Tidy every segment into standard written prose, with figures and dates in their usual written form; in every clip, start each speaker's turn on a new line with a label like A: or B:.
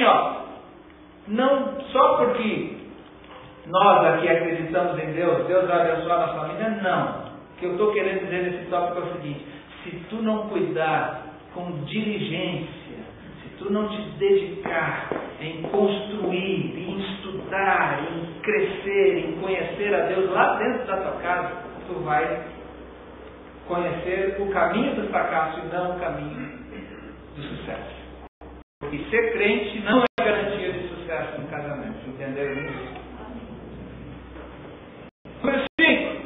A: ó, não só porque nós aqui acreditamos em Deus, Deus vai abençoar a nossa família, não. O que eu estou querendo dizer nesse tópico é o seguinte: se tu não cuidar com diligência, se tu não te dedicar em construir, em estudar, em crescer, em conhecer a Deus lá dentro da tua casa, tu vai conhecer o caminho do fracasso e não o caminho do sucesso. E ser crente não é garantia de sucesso no casamento. Entenderam isso? Número 5.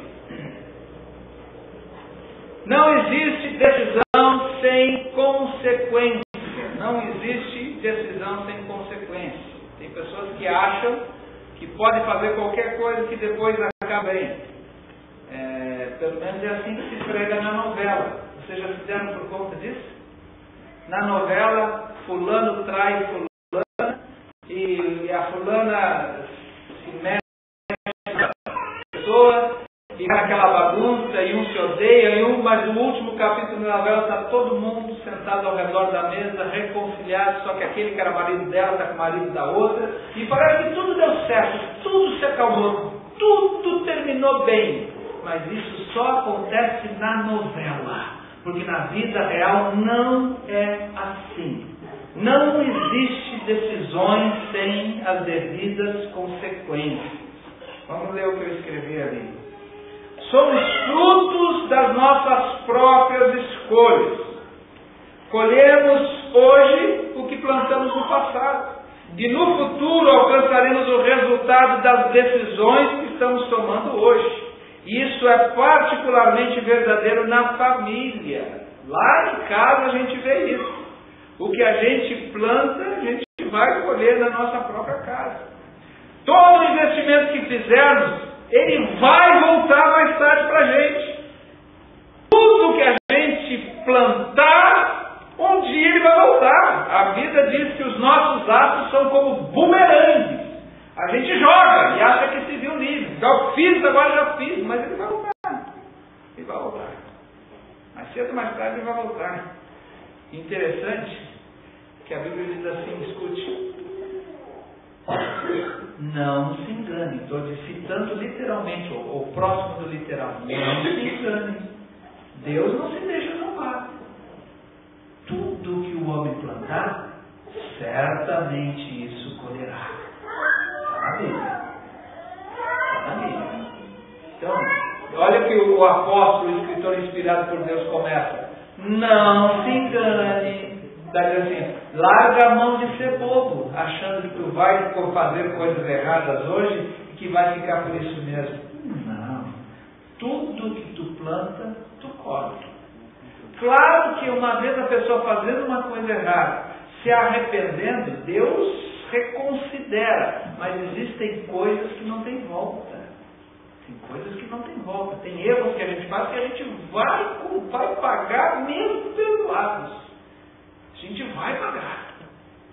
A: Não existe decisão sem consequência. Não existe decisão sem consequência. Tem pessoas que acham que pode fazer qualquer coisa que depois acaba bem. Pelo menos é assim que se prega na novela. Vocês já se deram por conta disso? Na novela, fulano trai fulana e a fulana se mete na pessoa e vai aquela bagunça e um se odeia, mas no último capítulo da novela está todo mundo sentado ao redor da mesa, reconciliado, só que aquele que era marido dela está com o marido da outra, e parece que tudo deu certo, tudo se acalmou, tudo terminou bem. Mas isso só acontece na novela, porque na vida real não é assim. Não existe decisões sem as devidas consequências. Vamos ler o que eu escrevi ali. Somos frutos das nossas próprias escolhas. Colhemos hoje o que plantamos no passado. E no futuro alcançaremos o resultado das decisões que estamos tomando hoje. Isso é particularmente verdadeiro na família. Lá em casa a gente vê isso. O que a gente planta, a gente vai colher na nossa própria casa. Todo investimento que fizermos, ele vai voltar mais tarde para a gente. Tudo que a gente plantar, um dia ele vai voltar. A vida diz que os nossos atos são como bumerangues. A gente joga e acha que se viu livre. Já fiz, agora já fiz, mas ele vai voltar. Ele vai voltar. Mais cedo ou mais tarde ele vai voltar. Interessante que a Bíblia diz assim, escute. Não se engane. Estou citando literalmente, ou próximo do literal. Não se engane. Deus não se deixa zombar. Tudo que o homem plantar, certamente isso colherá. Então, olha que o apóstolo, o escritor inspirado por Deus começa. Não se engane. Está dizendo assim, larga a mão de ser bobo, achando que tu vai fazer coisas erradas hoje e que vai ficar por isso mesmo. Não. Tudo que tu planta, tu colhe. Claro que uma vez a pessoa fazendo uma coisa errada, se arrependendo, Deus reconsidera, mas existem coisas que não tem volta. Tem coisas que não tem volta. Tem erros que a gente faz que a gente vai pagar mesmo perdoados. A gente vai pagar.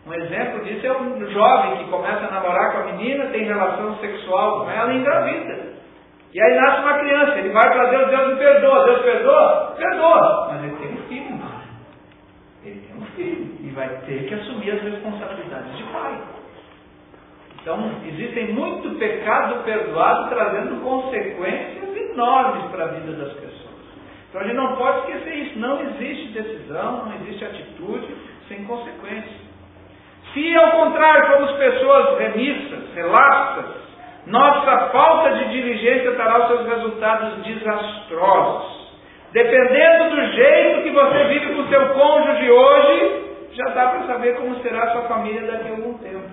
A: Um exemplo disso é um jovem que começa a namorar com a menina, tem relação sexual com ela e engravida. E aí nasce uma criança, ele vai para Deus, Deus me perdoa. Deus perdoa? Perdoa. Mas ele tem um filho, não. Ele tem um filho e vai ter que assumir as responsabilidades de pai. Então, existem muito pecado perdoado trazendo consequências enormes para a vida das pessoas. Então, a gente não pode esquecer isso. Não existe decisão, não existe atitude sem consequências. Se, ao contrário, formos pessoas remissas, relapsas, nossa falta de diligência trará os seus resultados desastrosos. Dependendo do jeito que você vive com o seu cônjuge hoje, já dá para saber como será a sua família daqui a algum tempo.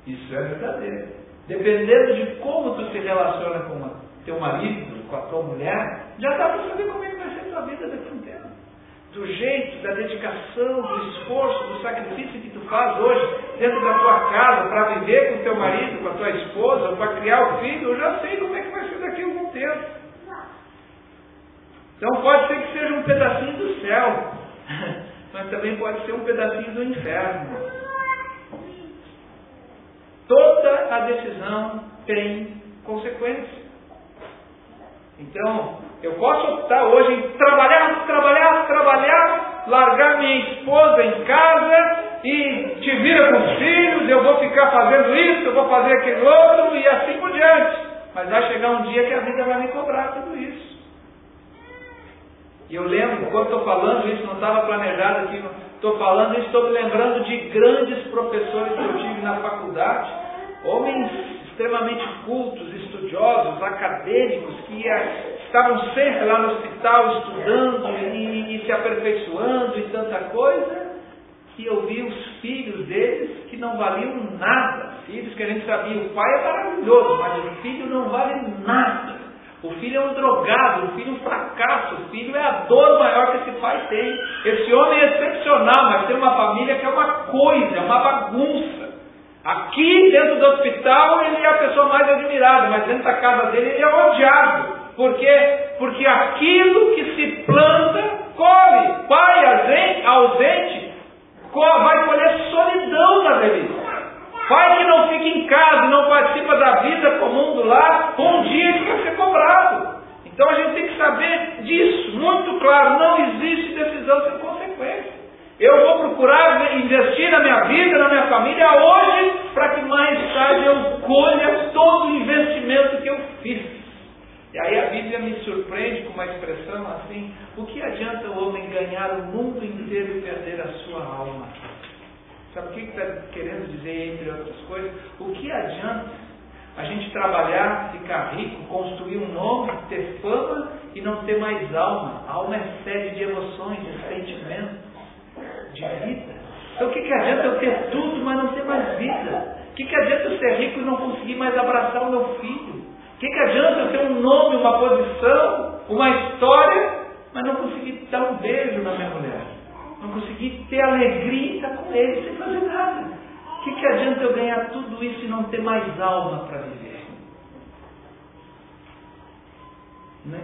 A: Isso é verdadeiro. Dependendo de como tu se relaciona com o teu marido, com a tua mulher, já dá para saber como é que vai ser a tua vida daqui a um tempo. Do jeito, da dedicação, do esforço, do sacrifício que tu faz hoje dentro da tua casa para viver com o teu marido, com a tua esposa, para criar o filho, eu já sei como é que vai ser daqui a algum tempo. Então pode ser que seja um pedacinho do céu, mas também pode ser um pedacinho do inferno. Toda a decisão tem consequências. Então, eu posso optar hoje em trabalhar, largar minha esposa em casa e te vira com os filhos, eu vou ficar fazendo isso, eu vou fazer aquele outro, e assim por diante. Mas vai chegar um dia que a vida vai me cobrar tudo isso. E eu lembro, quando estou falando isso, não estava planejado aqui, estou falando isso, estou me lembrando de grandes professores que eu tive na faculdade, homens extremamente cultos, estudiosos, acadêmicos, que estavam sempre lá no hospital estudando e se aperfeiçoando e tanta coisa, e eu vi os filhos deles que não valiam nada. Filhos que a gente sabia, o pai é maravilhoso, mas o filho não vale nada. O filho é um drogado, o filho é um fracasso, o filho é a dor maior que esse pai tem. Esse homem é excepcional, mas tem uma família que é uma coisa, é uma bagunça. Aqui dentro do hospital ele é a pessoa mais admirada, mas dentro da casa dele ele é odiado. Por quê? Porque aquilo que se planta, colhe. Pai ausente vai colher solidão na velhice. Pai que não fica em casa e não participa da vida comum do lar, um dia ele vai ser cobrado. Então a gente tem que saber disso, muito claro, não existe decisão sem consequência. Eu vou procurar investir na minha vida, na minha família hoje, para que mais tarde eu colha todo o investimento que eu fiz. E aí a Bíblia me surpreende com uma expressão assim: o que adianta o homem ganhar o mundo inteiro e perder a sua alma? Sabe o que está querendo dizer, entre outras coisas? O que adianta a gente trabalhar, ficar rico, construir um nome, ter fama e não ter mais alma? A alma é sede de emoções, de sentimentos, de vida. Então o que adianta eu ter tudo, mas não ter mais vida? O que adianta eu ser rico e não conseguir mais abraçar o meu filho? O que adianta eu ter um nome, uma posição, uma história, mas não conseguir dar um beijo na minha mulher? Não conseguir ter alegria e estar com ele sem fazer nada? O que adianta eu ganhar tudo isso e não ter mais alma para viver?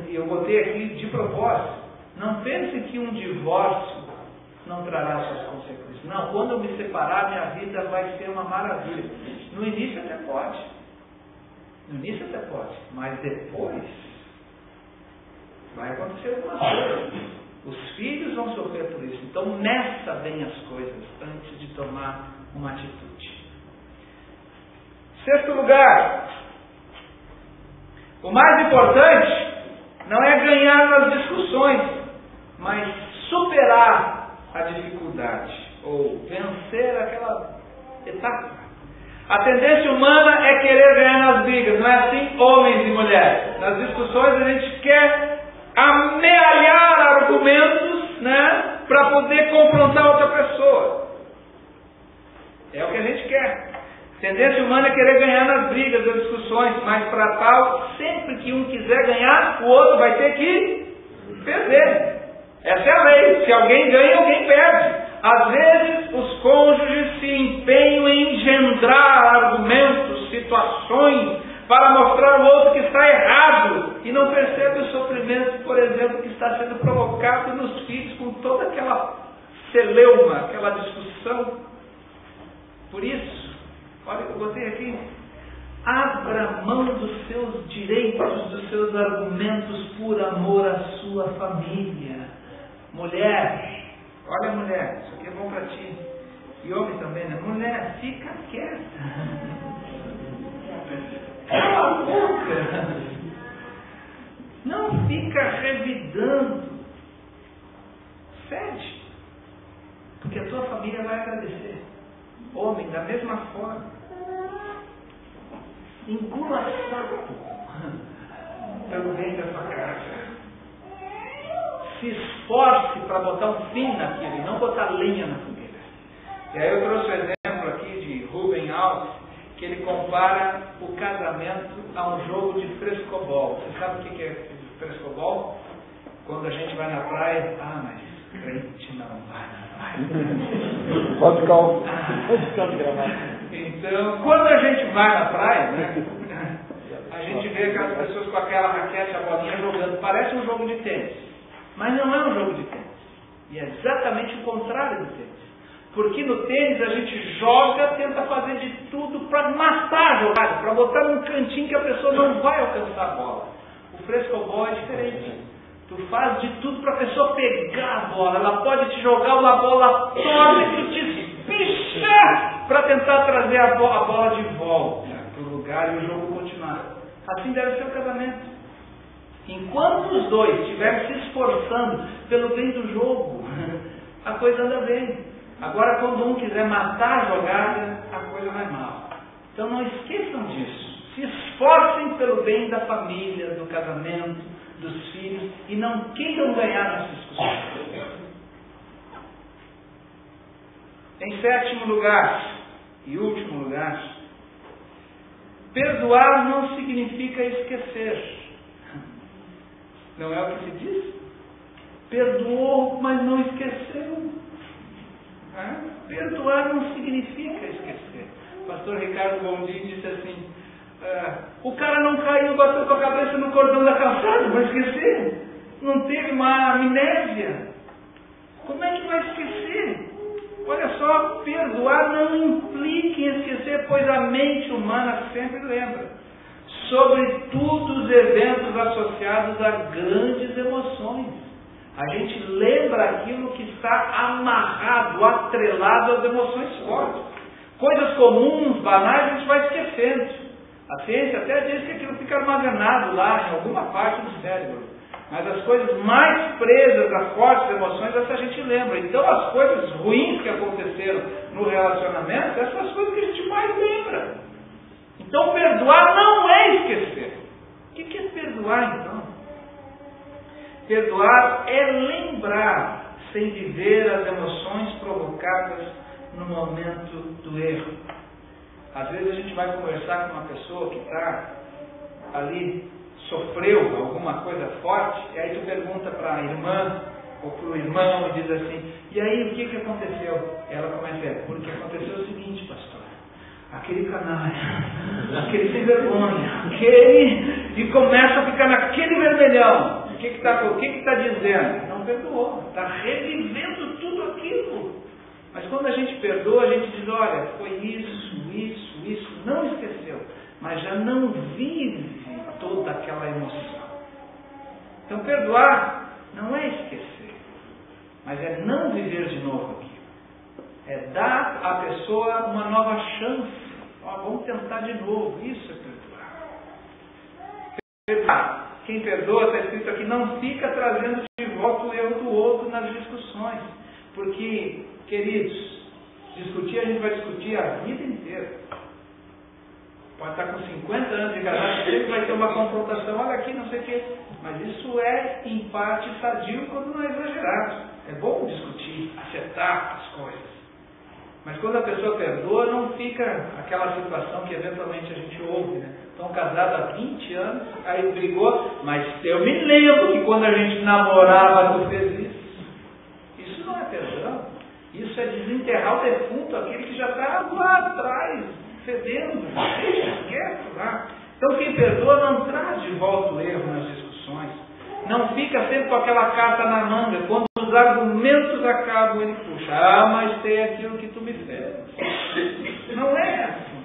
A: Eu botei aqui de propósito. Não pense que um divórcio não trará suas consequências. Não, quando eu me separar, minha vida vai ser uma maravilha. No início até pode. No início até pode. Mas depois vai acontecer alguma coisa. Os filhos vão sofrer por isso. Então meça bem as coisas antes de tomar uma atitude. Sexto lugar, o mais importante não é ganhar nas discussões, mas superar a dificuldade ou vencer aquela etapa. A tendência humana é querer ganhar nas brigas, não é assim, homens e mulheres? Nas discussões a gente quer amealhar argumentos, né, para poder confrontar outra pessoa. É o que a gente quer. A tendência humana é querer ganhar nas brigas, nas discussões, mas para tal, sempre que um quiser ganhar, o outro vai ter que perder. Essa é a lei. Se alguém ganha, alguém perde. Às vezes, os cônjuges se empenham em engendrar argumentos, situações, para mostrar ao outro que está errado e não percebe o sofrimento, por exemplo, que está sendo provocado nos filhos com toda aquela celeuma, aquela discussão. Por isso, olha o que eu botei aqui: abra mão dos seus direitos, dos seus argumentos por amor à sua família. Mulher, olha mulher, isso aqui é bom para ti. E homem também, né? Mulher, fica quieta. Cala a boca. Não fica revidando. Cede. Porque a tua família vai agradecer. Homem, da mesma forma. Engula sapo pelo bem da sua casa. Se esforce para botar um fim naquilo e não botar lenha na fogueira. E aí eu trouxe o exemplo aqui de Rubem Alves, que ele compara o casamento a um jogo de frescobol. Você sabe o que é frescobol? Quando a gente vai na praia, mas crente não vai na praia.
B: Pode ficar de gravata.
A: Então, quando a gente vai na praia, né, a gente vê aquelas pessoas com aquela raquete, a bolinha jogando. Parece um jogo de tênis. Mas não é um jogo de tênis. E é exatamente o contrário do tênis. Porque no tênis a gente joga, tenta fazer de tudo para matar a jogada, para botar num cantinho que a pessoa não vai alcançar a bola. O frescobol é diferente. Tu faz de tudo para a pessoa pegar a bola. Ela pode te jogar uma bola torta que tu te espirra trincha para tentar trazer a bola de volta para o lugar e o jogo continuar. Assim deve ser o casamento. Enquanto os dois estiverem se esforçando pelo bem do jogo, a coisa anda bem. Agora, quando um quiser matar a jogada, a coisa vai mal. Então não esqueçam disso. Se esforcem pelo bem da família, do casamento, dos filhos, e não queiram ganhar nas discussões. Em sétimo lugar, e último lugar, perdoar não significa esquecer. Não é o que se diz? Perdoou, mas não esqueceu. Perdoar não significa esquecer. O pastor Ricardo Gondim disse assim, o cara não caiu, bateu com a cabeça no cordão da calçada, vai esquecer. Não teve uma amnésia. Como é que vai esquecer? Olha só, perdoar não implica em esquecer, pois a mente humana sempre lembra. Sobretudo os eventos associados a grandes emoções. A gente lembra aquilo que está amarrado, atrelado às emoções fortes. Coisas comuns, banais, a gente vai esquecendo. A ciência até diz que aquilo fica armazenado lá em alguma parte do cérebro. Mas as coisas mais presas a fortes emoções, essa a gente lembra. Então as coisas ruins que aconteceram no relacionamento, essas são as coisas que a gente mais lembra. Então perdoar não é esquecer. O que é perdoar então? Perdoar é lembrar, sem viver as emoções provocadas no momento do erro. Às vezes a gente vai conversar com uma pessoa que está ali, sofreu alguma coisa forte, e aí tu pergunta para a irmã ou para o irmão e diz assim, e aí o que aconteceu? E ela começa a dizer, porque aconteceu o seguinte, pastor, aquele canalha, aquele sem vergonha, aquele, e começa a ficar naquele vermelhão. O que está dizendo? Não perdoou, está revivendo tudo aquilo. Mas quando a gente perdoa, a gente diz, olha, foi isso, não esqueceu, mas já não vive toda aquela emoção. Então perdoar não é esquecer, mas é não viver de novo aquilo. É dar à pessoa uma nova chance. Vamos tentar de novo. Isso é perdoar. Quem perdoa, está escrito aqui, não fica trazendo de volta o erro do outro nas discussões. Porque, queridos, discutir a gente vai discutir a vida inteira. Pode estar com 50 anos de casado, sempre vai ter uma confrontação, olha aqui, não sei o quê. Mas isso é, em parte, sadio quando não é exagerado. É bom discutir, acertar as coisas. Mas quando a pessoa perdoa, não fica aquela situação que eventualmente a gente ouve, né? Estão casados há 20 anos, aí brigou, mas eu me lembro que quando a gente namorava, tu fez isso. Isso não é perdão. Isso é desenterrar o defunto, aquele que já está lá atrás, fedendo, deixa quieto lá. Então quem perdoa não traz de volta o erro nas discussões. Não fica sempre com aquela carta na manga. Quando os argumentos acabam, ele puxa. Mas tem aquilo que tu me fez. Não é assim.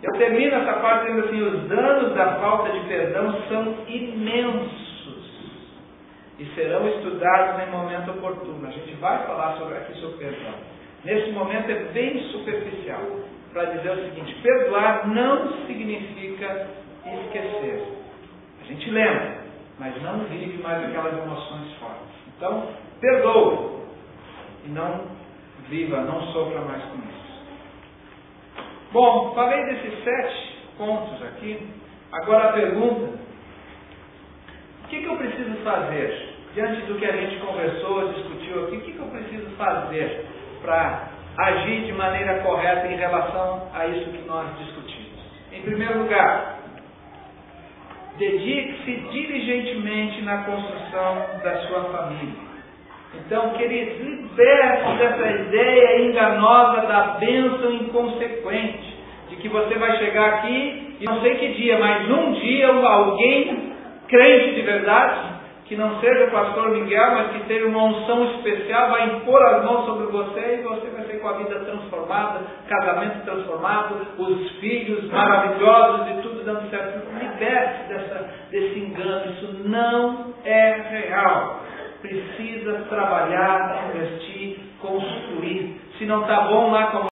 A: Eu termino essa parte dizendo assim, os danos da falta de perdão são imensos. E serão estudados em momento oportuno. A gente vai falar aqui sobre perdão. Nesse momento é bem superficial. Para dizer o seguinte, perdoar não significa esquecer. A gente lembra, mas não vive mais aquelas emoções fortes. Então, perdoe. E não viva, não sofra mais com isso. Bom, falei desses 7 pontos aqui. Agora a pergunta. O que eu preciso fazer? Diante do que a gente conversou, discutiu aqui, o que eu preciso fazer para agir de maneira correta em relação a isso que nós discutimos? Em primeiro lugar, dedique-se diligentemente na construção da sua família. Então, queridos, liberte dessa ideia enganosa da bênção inconsequente, de que você vai chegar aqui e não sei que dia, mas um dia alguém crente de verdade, que não seja o pastor Miguel, mas que tenha uma unção especial, vai impor as mãos sobre você e você vai ser com a vida transformada, casamento transformado, os filhos maravilhosos e tudo dando certo. Liberte desse engano, isso não é real. Precisa trabalhar, investir, construir. Se não está bom lá como